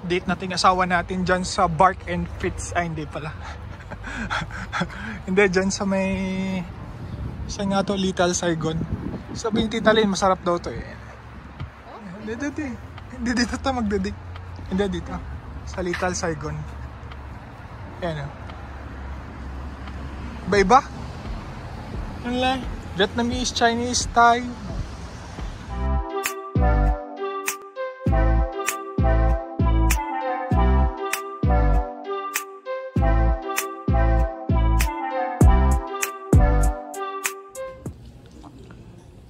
date nating asawa natin dyan sa Bark and Fits. Ay, hindi pala. Hindi, dyan sa may... Saan nga to? Little Saigon. Sabi ni Tita Lynn, masarap daw to eh. Hindi dito to magdadate. Hindi dito. Sa Little Saigon. Ayan o. Iba-iba? Ano lang? Vietnamese, Chinese, Thai.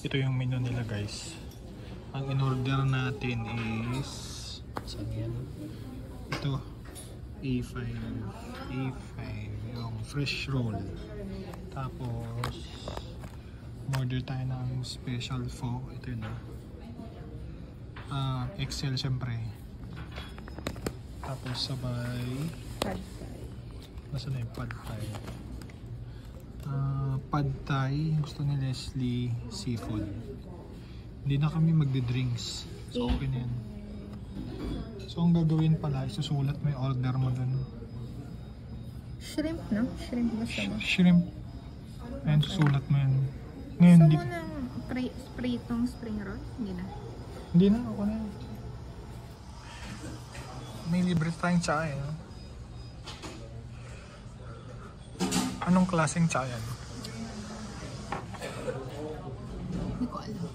Ito yung menu nila guys. Ang in-order natin is saan yan? Ito A5 yung fresh roll. Tapos order tayo ng special pho. Ito yun XL syempre. Tapos sabay Pad Thai. Nasaan na yung Pad Thai? Pad Thai gusto ni Leslie seafood. Hindi na kami magde-drinks, so okay na yan. So ang gagawin pala, isusulat mo yung order mo dun. Shrimp, no? Shrimp gusto mo? Shrimp. Ayan, susulat mo yan. Ngayon, gusto mo ng pritong spring roll? Hindi na. Hindi na, ako na yan. May libre tayong tsa eh. No? Anong klaseng tsa yan? Hindi ko alam.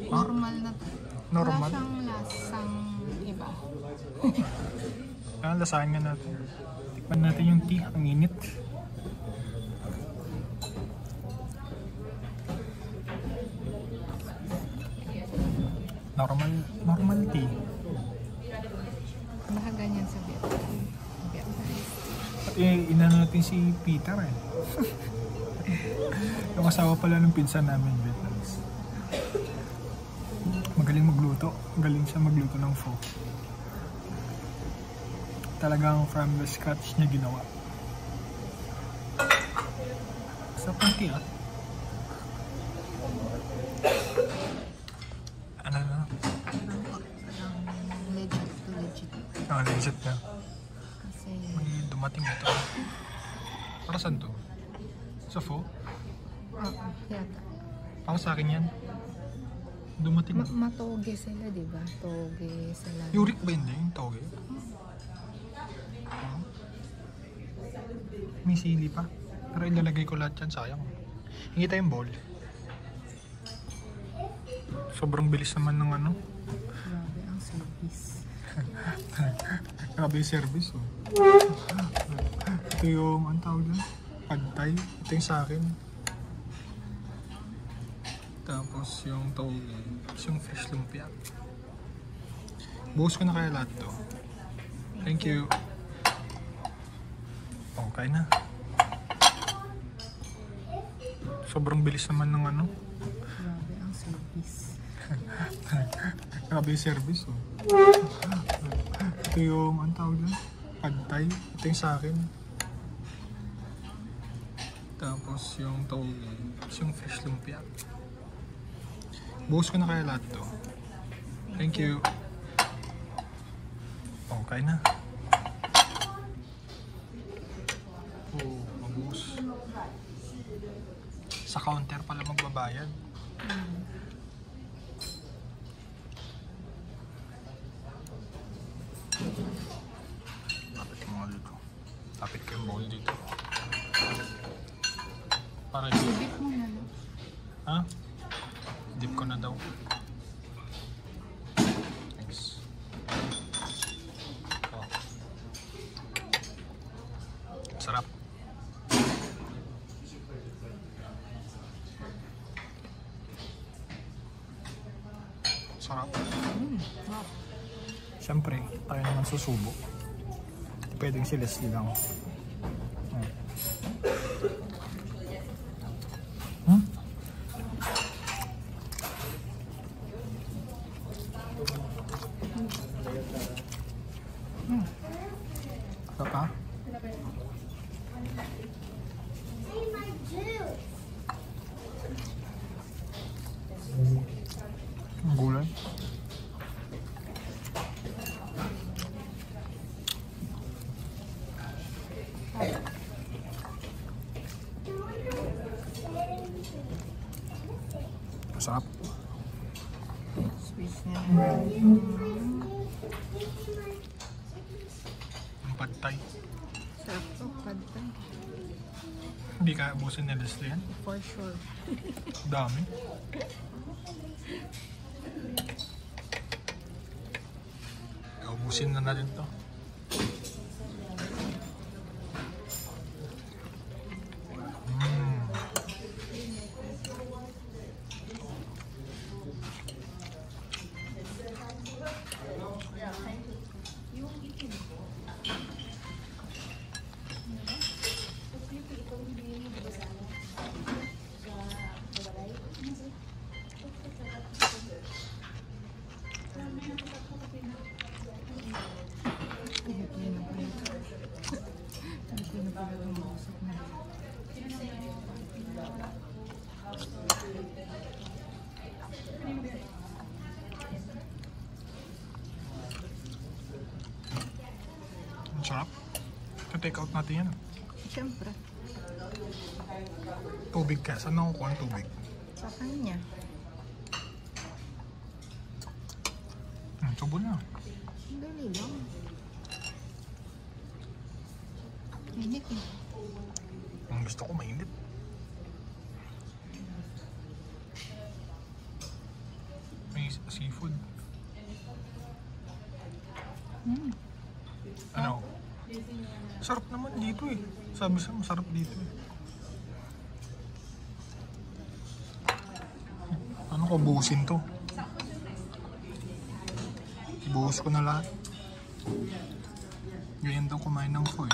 Normal na to. Normal? Wala siyang lasang iba. Lasahan nga natin. Tikman natin yung tea. Ang init. Normal tea. Baka ganyan sa Vietnam. Inano natin si Peter eh. Yung asawa pala ng pinsan namin, Vietnamese. Magaling magluto. Magaling siya magluto ng pho. Talagang from the scratch niya ginawa. Sa panty ah. Ano na? Legit to legit. Legit na. Kasi May dumating ito. Para saan to? Sa pho? yata. Para sa akin yan. Dumating. Matoge sila, di ba? Toge sila. Yurik ba hindi yung toge? May sili pa. Pero ilalagay ko lahat yan, sayang. Hingi tayong bowl. Sobrang bilis naman ng ano. Grabe ang service. Grabe yung service oh. Ito yung, ang tawag dyan? Pad Thai. Ito yung sa akin. Tapos yung toge. Tapos yung fish lumpia. Buhos ko na kaya lahat to. Thank you. Okay na. Sobrang bilis naman ng ano. Grabe ang service. Grabe yung service oh. Ito yung, ang tawag dyan? Pad Thai. Ito yung sa akin. Tapos yung toge. Tapos yung fish lumpia. Buhos ko na kaya lahat to. Thank you. Okay na. Oh, mabuhos. Sa counter pala magbabayad. Tapit mo nga dito. Tapit ko yung bowl dito. Para dito. Dip mo na lang. Ha? Dip ko na daw. Thanks. Oh. Sarap. Sarap. Wow. Siyempre, tayo naman susubo. Pwedeng si Leslie lang. Sarap ha? Ang gulay. Sarap. Swiss na. Ang pad thai. Sarap to, pad thai. Hindi kaya ubusin ni Leslie yan. For sure. Dami. Ubusin na natin to. Ang sarap. Take out natin yan. Siyempre. Tubig ka. Saan nakukuha ang tubig? Sa kanya. Tubo na. Dali lang. Init eh. Ang gusto ko mainit. May seafood. Ano? Sarap naman dito eh. Sabi sa masarap dito eh. Ano ko buhusin to? Buhos ko na lahat. Ganyan daw kumain ng foil.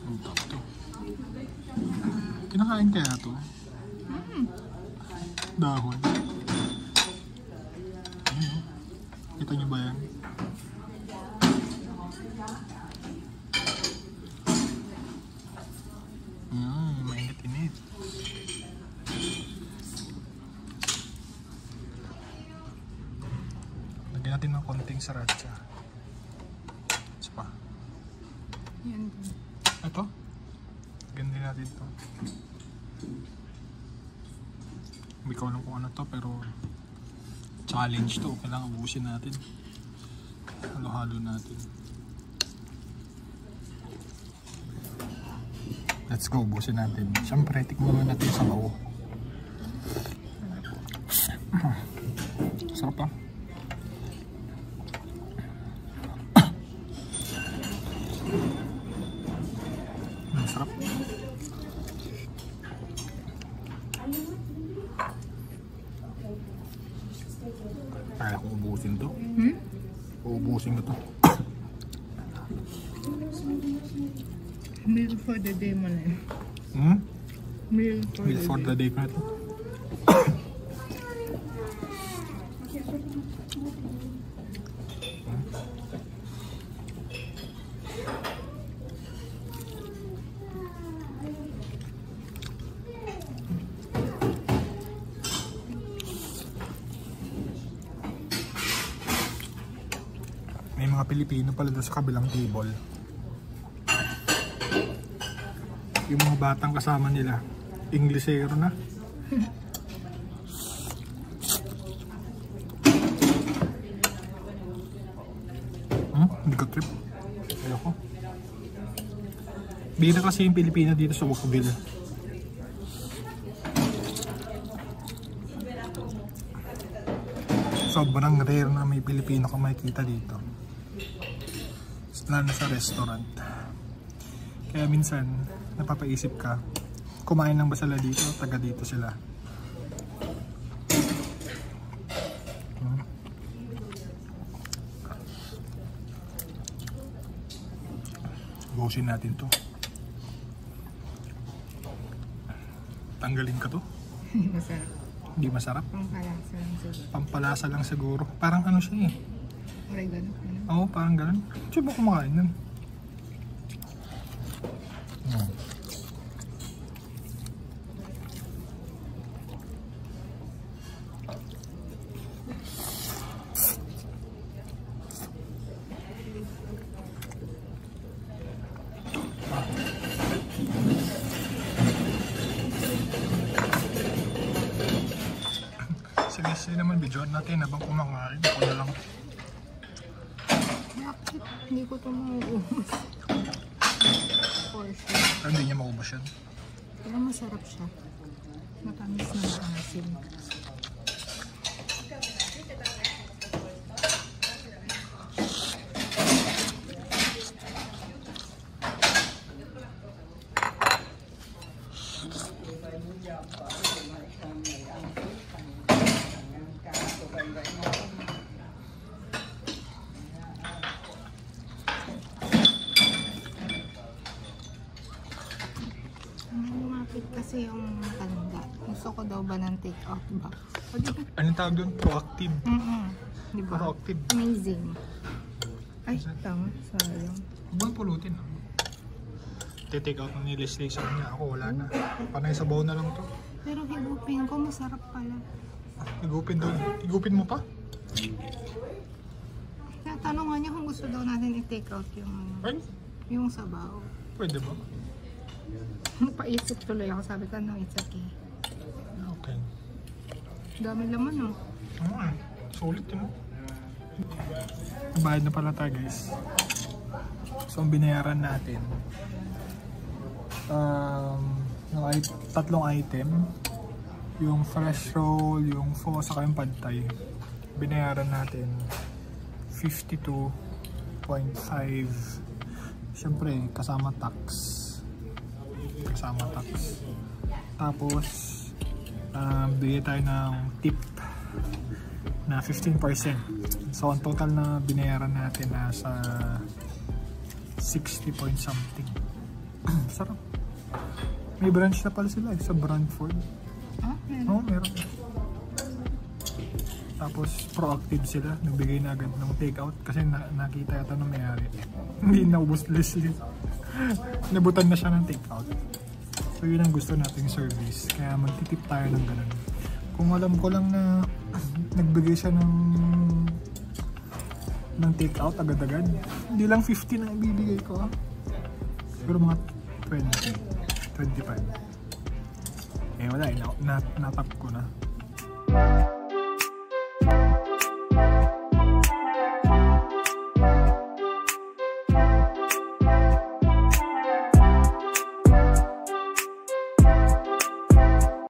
Ang top to. Kinakain kaya to? Dahon. Ayun, kita niyo ba yan? Mainit-init. Lagyan natin ng konting sriracha. Isa pa. Yan. Ito? Lagyan din natin ito. Hindi ko alam kung ano to, pero challenge to. Kailangan ubusin natin. Halo-halo natin. Let's go, ubusin natin. Siyempre, tikman muna natin sa bao. Sarap pa. Sarap. Kaya kong ubusin to. Uubusin ko to. Meal for the day mo na eh. Meal For the day pa ito. May mga Pilipino pala doon sa kabilang table. Yung mga batang kasama nila, Inglesero na. Hindi ko trip. Ayoko. Bira kasi yung Pilipino dito sa Wokville. Sobrang rare na may Pilipino ka makikita dito. Lalo sa restaurant. Kaya minsan, napapaisip ka, kumain lang ba sila dito? Taga dito sila. Buhusin natin to. Tanggalin ka to? Masarap. Hindi masarap? Pampalasa lang siguro. Pampalasa lang siguro. Parang ano siya eh. Oregano. Oo, parang ganun. Siya ba kumakain nun? Leslie naman, videoan natin habang kumakain. Ako na lang. Bakit? Hindi ko ito mauubos. For sure. Pero hindi niya maubos yan. Pero masarap siya. Matamis na maasim. Lumapit kasi yung matanda. Gusto ko daw ba ng take-out box? O di ba? Anong tawag doon? Proactive. Di ba? Proactive. Amazing. Ay, tama. Sayang. Huwag bang pulutin. Take out na ni Leslie sa kanya. Ako wala na. Panay sa bowl na lang to. Pero higupin ko, masarap pala. Higupin doon. Higupin mo pa? Natanong nga niya kung gusto daw natin i-take out yung, Pwede. yung sabaw. Pwede ba? Paisip tuloy ako. Sabi ko, no, it's okay. Okay. Dami laman, oh. Oo eh. Sulit yun. Bayad na pala tayo guys. So ang binayaran natin yung tatlong item, yung fresh roll, yung pho, saka yung pad thai. Binayaran natin 52.5. Siyempre kasama tax. Tapos bigay tayo ng tip na 15%. So ang total na binayaran natin nasa 60 point something. Sarap. May branch na pala sila sa Brantford. Ah, Oo, meron. Tapos proactive sila, nagbigay na agad ng takeout kasi nakita yata nung mayari. Hindi naubos Leslie. Nabutan na siya ng takeout. So yun ang gusto nating service. Kaya magtitip tayo ng ganun. Kung alam ko lang na nagbigay siya ng takeout agad-agad, hindi lang 50 na ibibigay ko. Pero mga 20, 25. Eh wala, natap ko na.